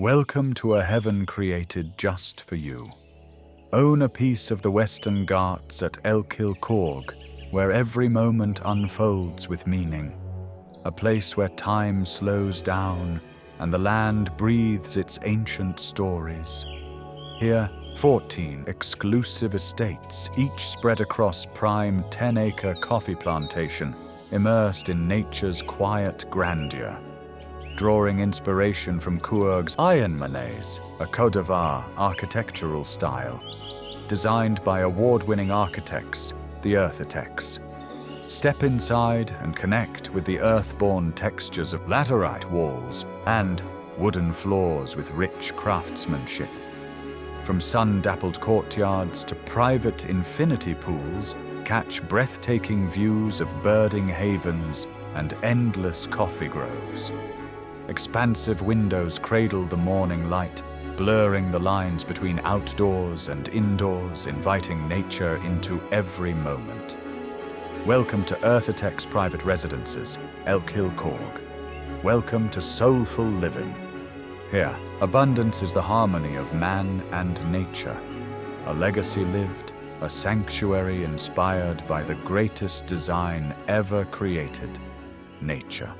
Welcome to a heaven created just for you. Own a piece of the Western Ghats at Elkhill, Coorg, where every moment unfolds with meaning. A place where time slows down and the land breathes its ancient stories. Here, 14 exclusive estates, each spread across prime 10-acre coffee plantation, immersed in nature's quiet grandeur. Drawing inspiration from Coorg's Ainmane, a Kodava architectural style, designed by award-winning architects, the Earthitects. Step inside and connect with the earthborn textures of laterite walls and wooden floors with rich craftsmanship. From sun-dappled courtyards to private infinity pools, catch breathtaking views of birding havens and endless coffee groves. Expansive windows cradle the morning light, blurring the lines between outdoors and indoors, inviting nature into every moment. Welcome to Earthitects Private Residences, Elkhill, Coorg. Welcome to soulful living. Here, abundance is the harmony of man and nature. A legacy lived, a sanctuary inspired by the greatest design ever created, nature.